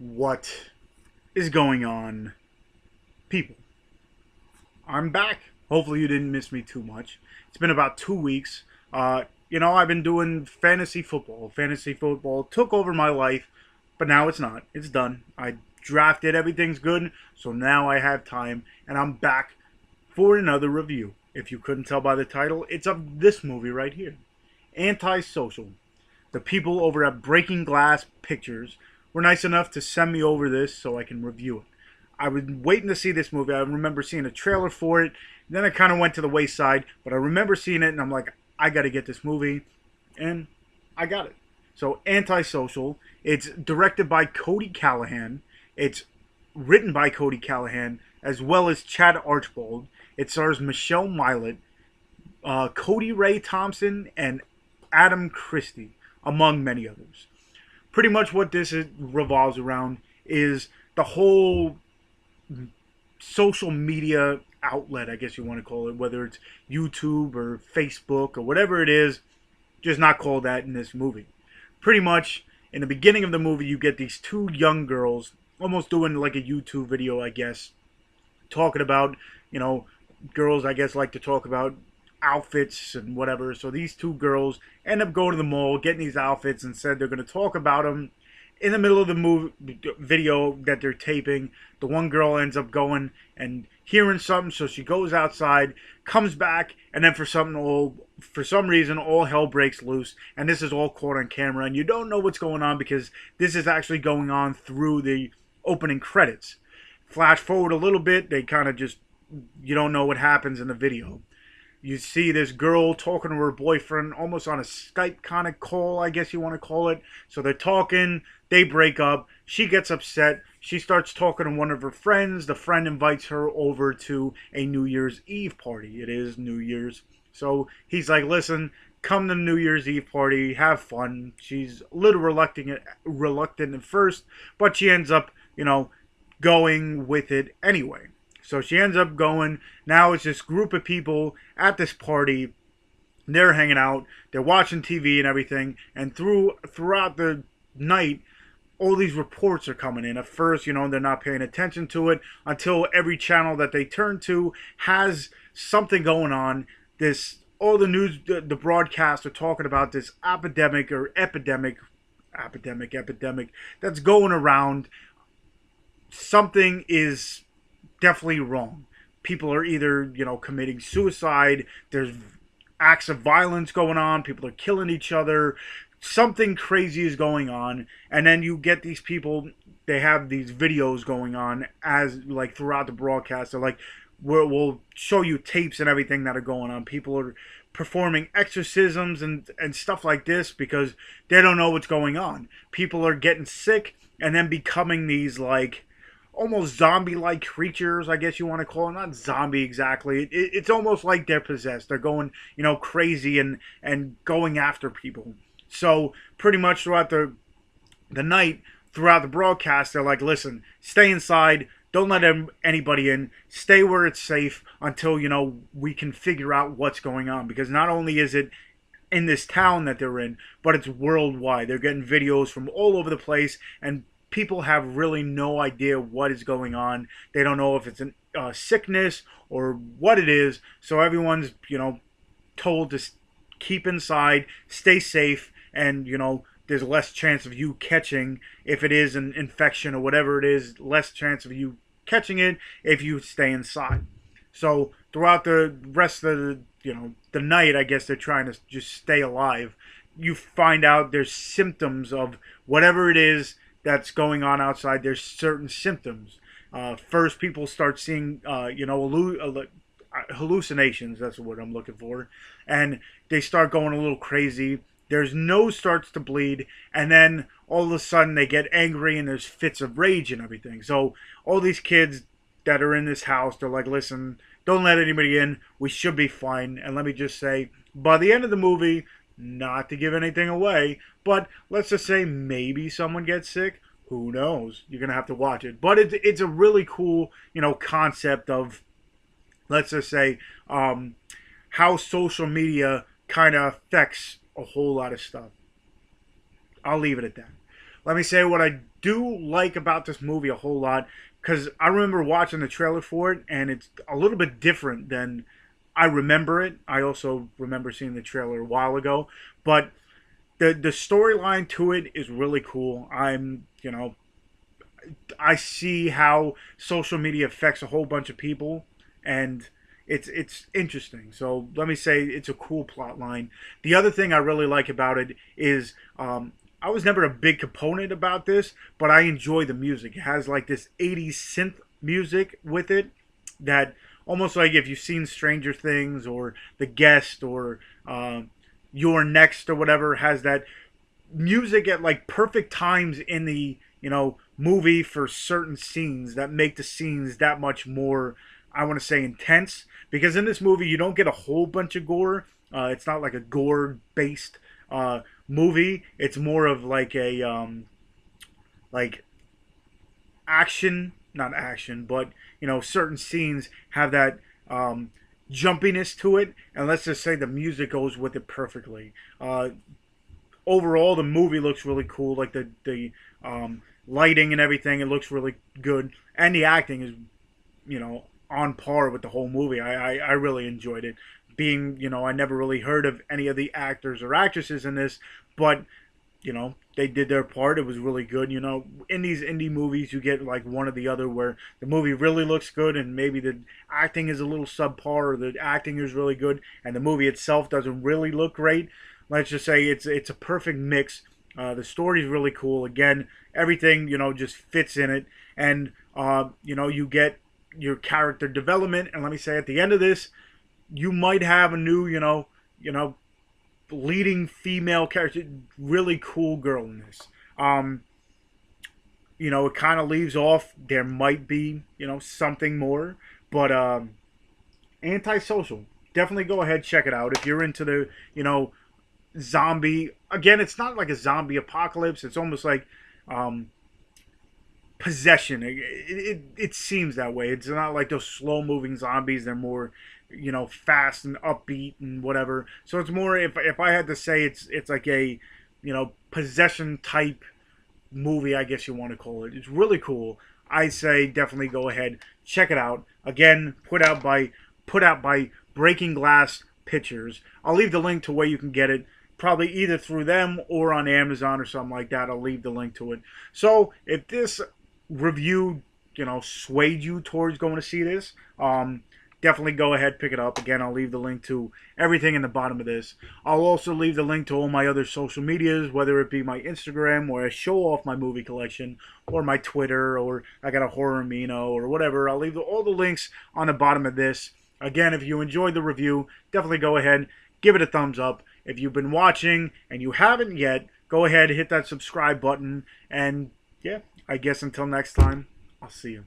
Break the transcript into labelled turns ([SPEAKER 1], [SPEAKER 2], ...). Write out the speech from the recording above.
[SPEAKER 1] What is going on, people? I'm back. Hopefully, you didn't miss me too much. It's been about 2 weeks. I've been doing fantasy football. Fantasy football took over my life, but now it's not. It's done. I drafted, everything's good, so now I have time, and I'm back for another review. If you couldn't tell by the title, it's of this movie right here, Antisocial. The people over at Breaking Glass Pictures were nice enough to send me over this so I can review it. I was waiting to see this movie. I remember seeing a trailer for it. Then it kind of went to the wayside, but I remember seeing it and I'm like, I got to get this movie. And I got it. So, Antisocial. It's directed by Cody Calahan. It's written by Cody Calahan as well as Chad Archibald. It stars Michelle Mylett, Cody Ray Thompson, and Adam Christie, among many others. Pretty much what this revolves around is the whole social media outlet, I guess you want to call it, whether it's YouTube or Facebook or whatever it is, just not called that in this movie. Pretty much, in the beginning of the movie, you get these two young girls almost doing like a YouTube video, I guess, talking about, girls, I guess, like to talk about outfits and whatever. So these two girls end up going to the mall, getting these outfits, and said they're going to talk about them in the middle of the movie video that they're taping. The one girl ends up going and hearing something, so she goes outside, comes back, and then for some reason all hell breaks loose, and this is all caught on camera, and you don't know what's going on because this is actually going on through the opening credits. Flash forward a little bit, they kind of just, you don't know what happens in the video. You see this girl talking to her boyfriend almost on a Skype kind of call, I guess you want to call it. So they're talking, they break up, she gets upset, she starts talking to one of her friends, the friend invites her over to a New Year's Eve party. It is New Year's. So he's like, listen, come to the New Year's Eve party, have fun. She's a little reluctant at first, but she ends up, going with it anyway. So she ends up going. Now it's this group of people at this party. They're hanging out. They're watching TV and everything. And throughout the night, all these reports are coming in. At first, they're not paying attention to it until every channel that they turn to has something going on. All the news, the broadcasts are talking about this epidemic that's going around. Something is definitely wrong. People are either, committing suicide, there's acts of violence going on, people are killing each other, something crazy is going on, and then you get these people, they have these videos going on as, like, throughout the broadcast. They're like, we'll show you tapes and everything that are going on. People are performing exorcisms and stuff like this because they don't know what's going on. People are getting sick and then becoming these, like, almost zombie-like creatures, I guess you want to call it. Not zombie exactly. It's almost like they're possessed. They're going, crazy and going after people. So pretty much throughout the night, throughout the broadcast, they're like, listen, stay inside. Don't let anybody in. Stay where it's safe until, we can figure out what's going on. Because not only is it in this town that they're in, but it's worldwide. They're getting videos from all over the place, and people have really no idea what is going on. They don't know if it's a sickness or what it is. So everyone's, told to keep inside, stay safe, and, there's less chance of you catching, if it is an infection or whatever it is, less chance of you catching it if you stay inside. So throughout the rest of the night, I guess they're trying to just stay alive. You find out there's symptoms of whatever it is that's going on outside. There's certain symptoms. First, people start seeing, hallucinations. That's the word I'm looking for. And they start going a little crazy. There's nose starts to bleed. And then all of a sudden they get angry and there's fits of rage and everything. So all these kids that are in this house, they're like, listen, don't let anybody in. We should be fine. And let me just say, by the end of the movie, not to give anything away, but let's just say maybe someone gets sick. Who knows? You're going to have to watch it. But it's a really cool, concept of, let's just say, how social media kind of affects a whole lot of stuff. I'll leave it at that. let me say what I do like about this movie a whole lot, because I remember watching the trailer for it, and it's a little bit different than I remember it. I also remember seeing the trailer a while ago, but the storyline to it is really cool. I see how social media affects a whole bunch of people, and it's interesting. So let me say it's a cool plot line. The other thing I really like about it is I was never a big component about this, but I enjoy the music. It has like this 80s synth music with it that almost like if you've seen Stranger Things or The Guest or Your Next or whatever, has that music at like perfect times in the movie for certain scenes that make the scenes that much more, I want to say, intense. Because in this movie you don't get a whole bunch of gore. It's not like a gore based movie. It's more of like a like action, not action, but certain scenes have that jumpiness to it, and let's just say the music goes with it perfectly. Overall, the movie looks really cool. Like the lighting and everything, it looks really good, and the acting is on par with the whole movie. I really enjoyed it. Being I never really heard of any of the actors or actresses in this, but they did their part. It was really good. In these indie movies, you get like one or the other where the movie really looks good and maybe the acting is a little subpar, or the acting is really good and the movie itself doesn't really look great. Let's just say it's a perfect mix. The story is really cool. Again, everything just fits in it, and you get your character development. And let me say, at the end of this, you might have a new leading female character, really cool girl in this. It kind of leaves off. There might be something more, but Antisocial. Definitely go ahead, check it out if you're into the zombie. Again, it's not like a zombie apocalypse. It's almost like possession. It seems that way. It's not like those slow moving zombies. They're more fast and upbeat and whatever. So it's more, if I had to say, it's like a possession type movie, I guess you want to call it. It's really cool. I say definitely go ahead, check it out. Again, put out by Breaking Glass Pictures. I'll leave the link to where you can get it, probably either through them or on Amazon or something like that. I'll leave the link to it. So if this review swayed you towards going to see this, definitely go ahead, pick it up. Again, I'll leave the link to everything in the bottom of this. I'll also leave the link to all my other social medias, whether it be my Instagram, where I show off my movie collection, or my Twitter, or I got a horror Mino, or whatever. I'll leave all the links on the bottom of this. Again, if you enjoyed the review, definitely go ahead, give it a thumbs up. If you've been watching and you haven't yet, go ahead, hit that subscribe button. And yeah, I guess until next time, I'll see you.